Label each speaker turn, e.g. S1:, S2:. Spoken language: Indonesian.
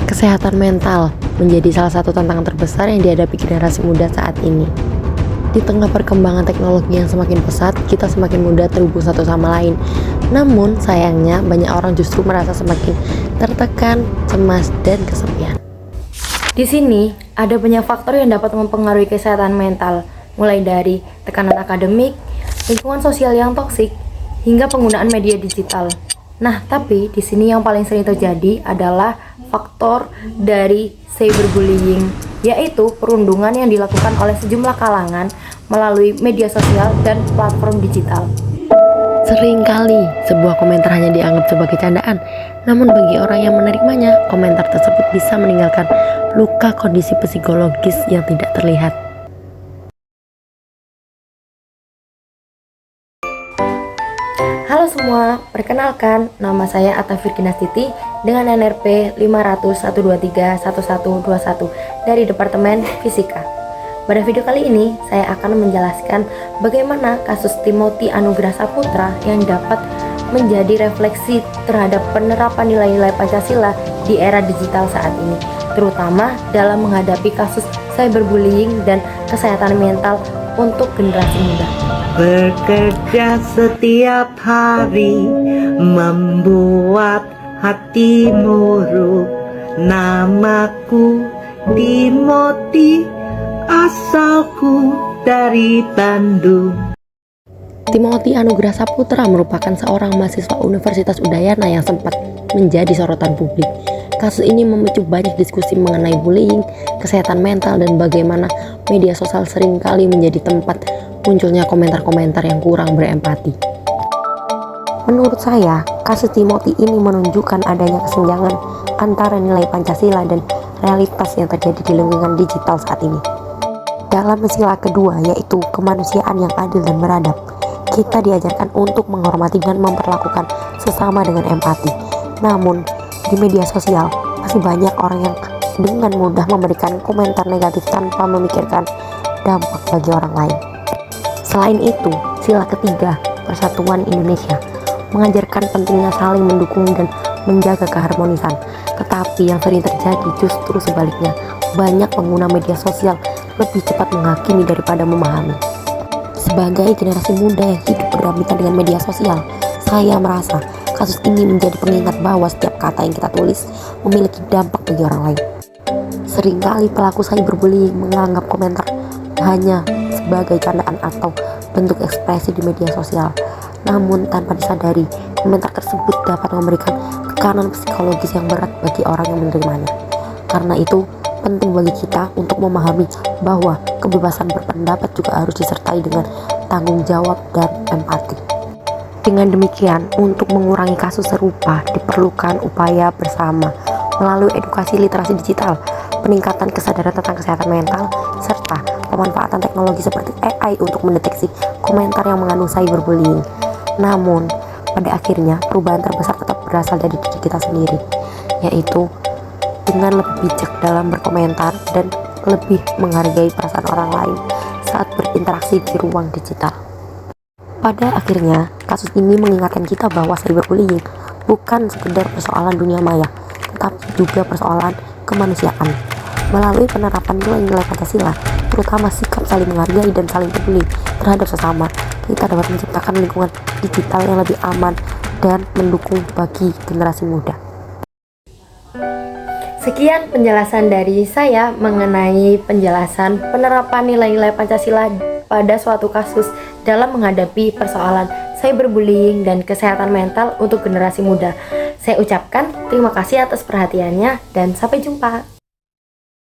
S1: Kesehatan mental menjadi salah satu tantangan terbesar yang dihadapi generasi muda saat ini. Di tengah perkembangan teknologi yang semakin pesat, kita semakin mudah terhubung satu sama lain. Namun, sayangnya banyak orang justru merasa semakin tertekan, cemas, dan kesepian. Di sini, ada banyak faktor yang dapat mempengaruhi kesehatan mental, mulai dari tekanan akademik, lingkungan sosial yang toksik, hingga penggunaan media digital. Nah, tapi di sini yang paling sering terjadi adalah faktor dari cyberbullying, yaitu perundungan yang dilakukan oleh sejumlah kalangan melalui media sosial dan platform digital. Seringkali sebuah komentar hanya dianggap sebagai candaan, namun bagi orang yang menerimanya, komentar tersebut bisa meninggalkan luka kondisi psikologis yang tidak terlihat. Halo semua, perkenalkan nama saya Atta Firkinastiti dengan NRP 500-123-1121 dari Departemen Fisika. Pada video kali ini, saya akan menjelaskan bagaimana kasus Timothy Anugrah Saputra yang dapat menjadi refleksi terhadap penerapan nilai-nilai Pancasila di era digital saat ini, terutama dalam menghadapi kasus cyberbullying dan kesehatan mental untuk generasi muda.
S2: Bekerja setiap hari membuat hati muruk. Namaku Timothy, asalku dari Bandung.
S1: Timothy Anugrah Saputra merupakan seorang mahasiswa Universitas Udayana yang sempat menjadi sorotan publik. Kasus ini memicu banyak diskusi mengenai bullying, kesehatan mental, dan bagaimana media sosial seringkali menjadi tempat munculnya komentar-komentar yang kurang berempati. Menurut saya, kasus Timothy ini menunjukkan adanya kesenjangan antara nilai Pancasila dan realitas yang terjadi di lingkungan digital saat ini. Dalam sila kedua, yaitu kemanusiaan yang adil dan beradab, kita diajarkan untuk menghormati dan memperlakukan sesama dengan empati. Namun, di media sosial masih banyak orang yang dengan mudah memberikan komentar negatif tanpa memikirkan dampak bagi orang lain. Selain itu, sila ketiga, Persatuan Indonesia, mengajarkan pentingnya saling mendukung dan menjaga keharmonisan. Tetapi yang sering terjadi justru sebaliknya, banyak pengguna media sosial lebih cepat menghakimi daripada memahami. Sebagai generasi muda yang hidup berdampingan dengan media sosial, saya merasa kasus ini menjadi pengingat bahwa setiap kata yang kita tulis memiliki dampak bagi orang lain. Seringkali pelaku cyberbullying menganggap komentar hanya sebagai candaan atau bentuk ekspresi di media sosial. Namun tanpa disadari, komentar tersebut dapat memberikan tekanan psikologis yang berat bagi orang yang menerimanya. Karena itu, penting bagi kita untuk memahami bahwa kebebasan berpendapat juga harus disertai dengan tanggung jawab dan empati. Dengan demikian, untuk mengurangi kasus serupa diperlukan upaya bersama melalui edukasi literasi digital, peningkatan kesadaran tentang kesehatan mental, serta pemanfaatan teknologi seperti AI untuk mendeteksi komentar yang mengandung cyberbullying. Namun, pada akhirnya perubahan terbesar tetap berasal dari diri kita sendiri, yaitu dengan lebih bijak dalam berkomentar dan lebih menghargai perasaan orang lain saat berinteraksi di ruang digital. Pada akhirnya, kasus ini mengingatkan kita bahwa cyberbullying bukan sekedar persoalan dunia maya, tetapi juga persoalan kemanusiaan. Melalui penerapan nilai-nilai Pancasila, terutama sikap saling menghargai dan saling peduli terhadap sesama, kita dapat menciptakan lingkungan digital yang lebih aman dan mendukung bagi generasi muda. Sekian penjelasan dari saya mengenai penjelasan penerapan nilai-nilai Pancasila pada suatu kasus dalam menghadapi persoalan cyberbullying dan kesehatan mental untuk generasi muda. Saya ucapkan terima kasih atas perhatiannya dan sampai jumpa.